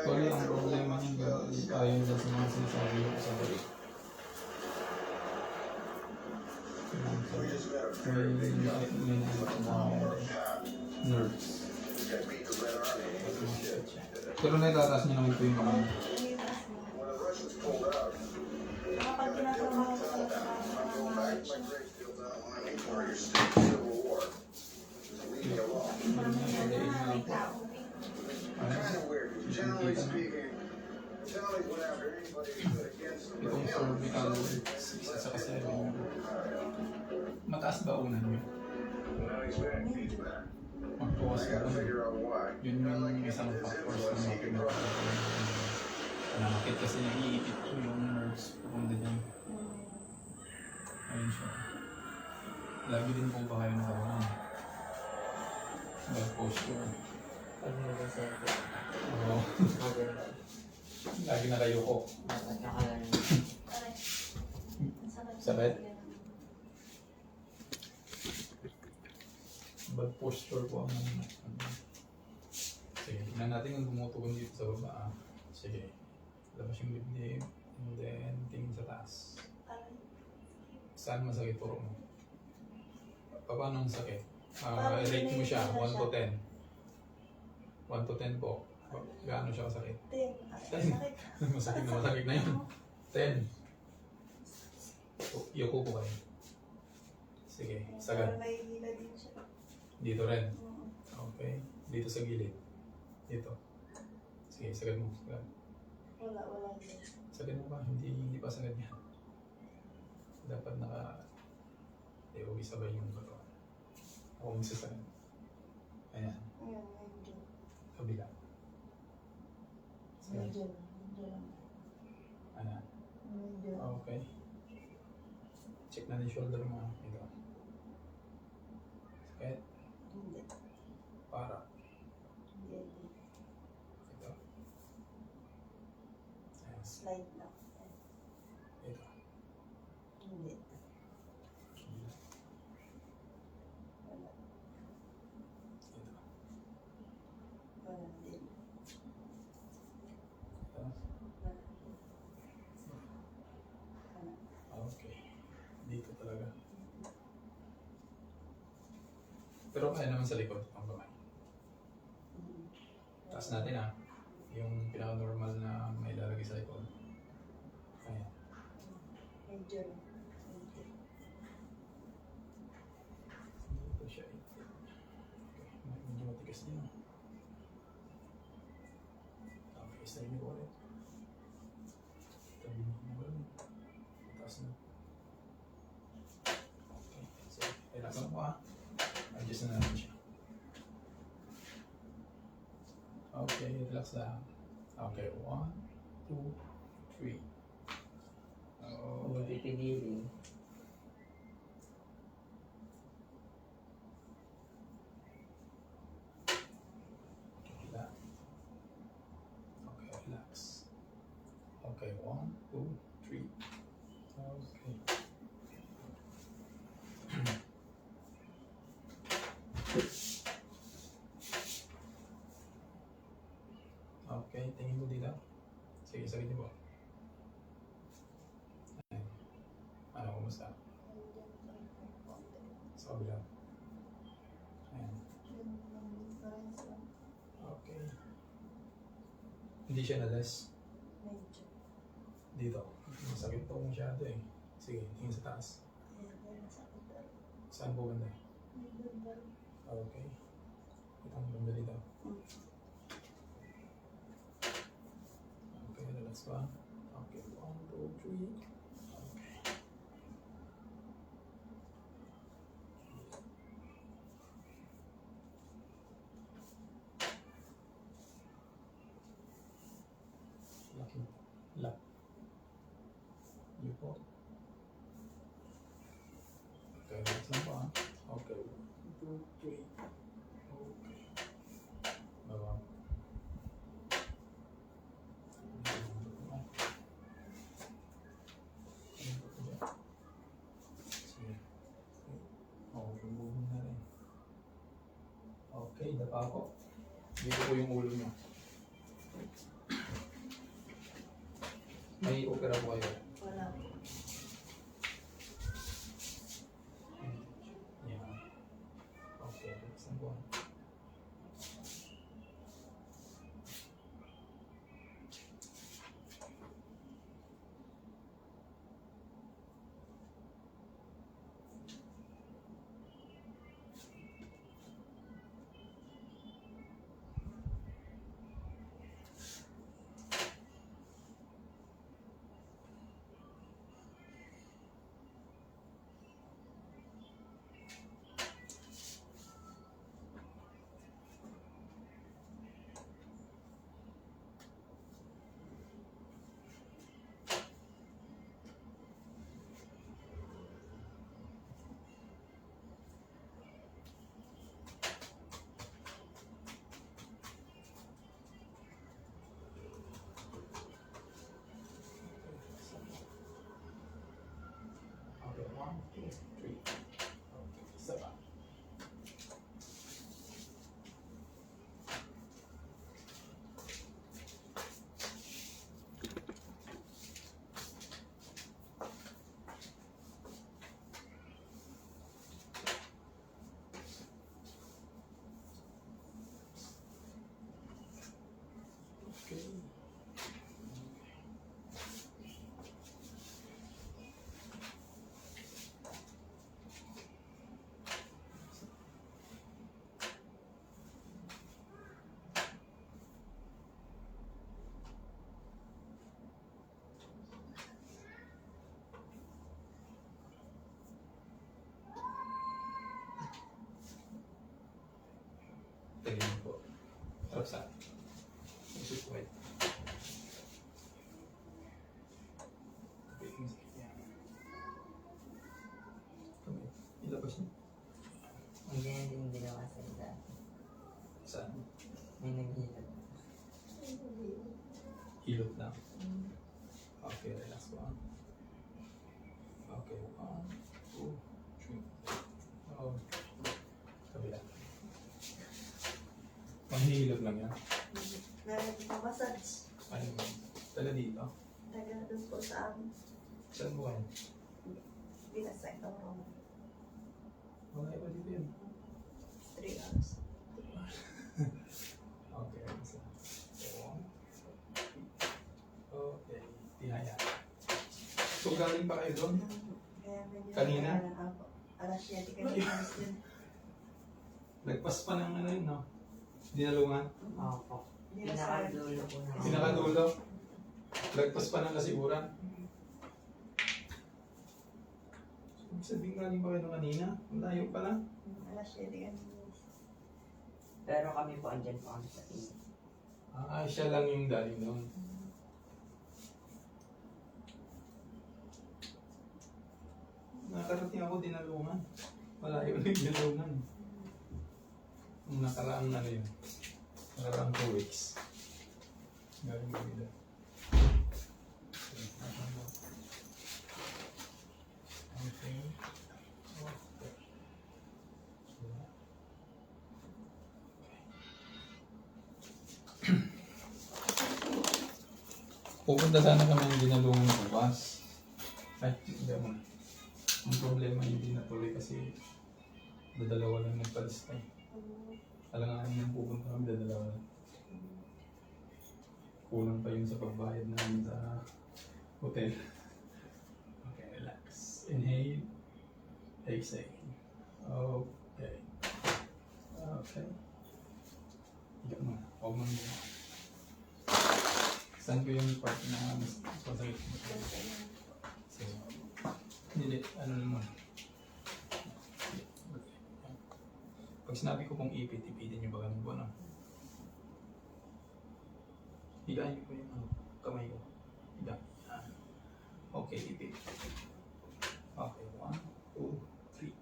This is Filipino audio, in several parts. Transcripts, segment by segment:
Wala ang problema niya, ayon dyan sa mga sinasabi ko sa balik. May nerves. Pero naitataas niya naman ito yung kamay. Kapag tinatrabaho ko talaga Itong cervical 6 at saka 7. Mataas ba unan yun? Magpuwas ka ba? Yun yung isang factors na nakakit kasi naiipit ko yung nerves pupunta dyan. Ayun siya. Lagi din po ba kayo nakaroon? Bad posture. Oo. Lagi na kayo ko. Sakit? Bad posture po ang sige, tingnan natin kung tumutugon dito sa baba. Sige, labas yung dibdib and then tingin sa taas. Saan masakit puro mo? Paano ang sakit? Rate mo siya, 1 to 10. 1 to 10 po. Gaano siya kasakit? 10. Masakit na yun. 10. Yuko po kayo. Sige, sagad. Dito rin. Okay. Dito sa gilid. Dito. Sige, sagad mo. Sagad. Wala. Sagad mo ba? Hindi pa sagad yan. Dapat huwag isabay yung bato. Ako magsasagad. Ayan. Kabila. Ayan. Okay. Check na yung shoulder mo. Ito. Sakit? Para. Ito. Ayan. Slide lang. Ito. Hindi. Wala din. Okay. Dito talaga. Pero kaya naman sa likod ang kamay. Taas natin yung pinaka-normal na may lalagay sa likod. Ayan. Medyo. Dito siya. Okay. Medyo matigas niya. Okay, isa rin ko ulit. Tabi mo ulit. Taas na. Okay. So, relax mo adjust na natin siya. Okay, relax lang. Okay, 1, 2, 3. Huwag pipigilin. Relax. Okay, relax. Okay, 1, 2, 3. Okay. Okay, tingin mo dito. Sige, sakit niyo po. Ayan. Ano, kumusta? Sa kabila. Ayan. Okay. Hindi siya nalas. Medyo. Dito. Masakit po masyado eh. Sige, tingin sa taas. Saan po ganda? Okay. Itang banda dito. Okay, relax pa. Okay, 1, 2, 3. Okay. Lock. You po. Okay, relax lang pa. Okay, 1, 2, 3. Okay. Baba. Okay, dapa ako. Dito po yung ulo niyo. May opera po kayo. Wala. Yan. Okay, saan po? Okay, 1, 2, 3. Okay, isa pa. Okay. Tingin po. Harap sa akin. Isip ko kayo. Okay, masakit yan. Kamay. Ilabas niyo. May ganyan din ginawa sa ila. Saan? May naghihilot. Hilot lang. Okay, relax po. Okay, 1, 2, 3. Oh. Kabila. Panghihilot lang yan. Nagmamassage. Ano yun? Tala dito. Taga doon po sa amin. Saan mo kayo? Binasay ng room. Wala iba dito yun. 3 hours. Okay, isa. Okay, tihaya. So, galing pa kayo doon? Kaya medyo Kanina? ako. Alas 7 kanina. Nagpas pa ng ano yun, no? Dinalungan? Opo. Binasay. Pinakadulo po na. Pinakadulo? Lagpas pa ng kasiguran? So, sabihin galing pa kayo doon kanina? Malayo pa lang? Alas 7 kanina. Pero kami po, andyan po kami sa tingin. Ah, siya lang yung galing doon. Nakarating ako dinalungan. Malayo na yung dinalungan. Nung nakaraang ano yun. Nakaraang 2 weeks. Galing ko dito. Okay. Pupunta sana kami ng dinalungan bukas. Ay, hindi mo. Ang problema hindi natuloy kasi dadalawa lang nagpalista eh. Alanganin yung pupunta kami, dadalawa lang. Kulang pa yun sa pagbayad namin sa hotel. Okay, relax. Inhale. Exhale. Okay. Okay. Higa mo. Huwag mo nyo. Saan ko yung part na mas masakit? So, hindi, ano naman. Pag sinabi ko pong ipit, ipitin nyo ba ganun po, ano? Higaan nyo po yung ano, kamay ko. Higaan. Okay, ipit. Okay, 1, 2, 3.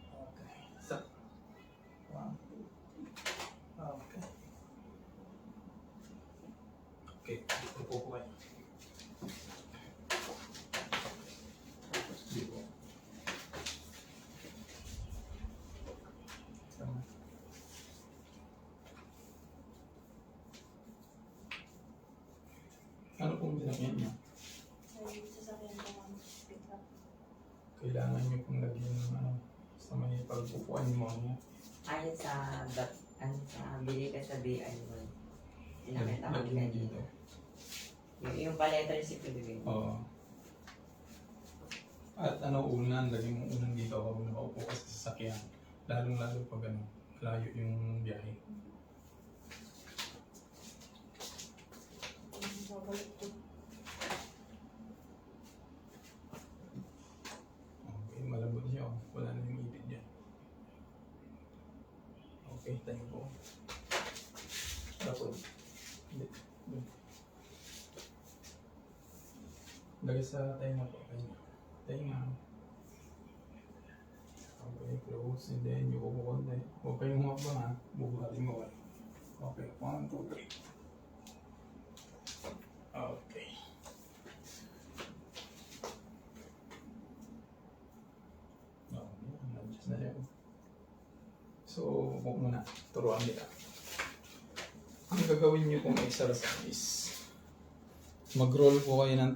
Okay, isa. 1, 2, 3. Okay. Okay, upo po kayo. Dito. Tama. sinakyan niyo? Ay, sasakyan ko lang. Pick up. Kailangan niyo pong lagyan ng ano, sa may pagpupuan niyo niya. Ayon sa, sa bili ka sa BI1. Nakita ko Lagyan niyo dito. dito. Yung paleta yung si Pilipin. Oo. At ano, unan, lagyan mo unang dito ako nakaupo ka sa sasakyan. Lalong-lalo pag ano, layo yung biyahe. Babalik ko. Okay, malambot siya. Oh. Wala na yung ipid niya. Okay, tayo po. Tapos, hindi. Lagay sa tayo na po. Tayo nga. Okay, close. And then, yung upo konti. Huwag kayong humakbang ha. Bubuhatin mo kayo. Okay, 1, 2, 3. Okay. Okay, adjust na siya. So, huwag muna. Turuan kita. Ang gagawin niyo pong exercise, mag-roll po kayo ng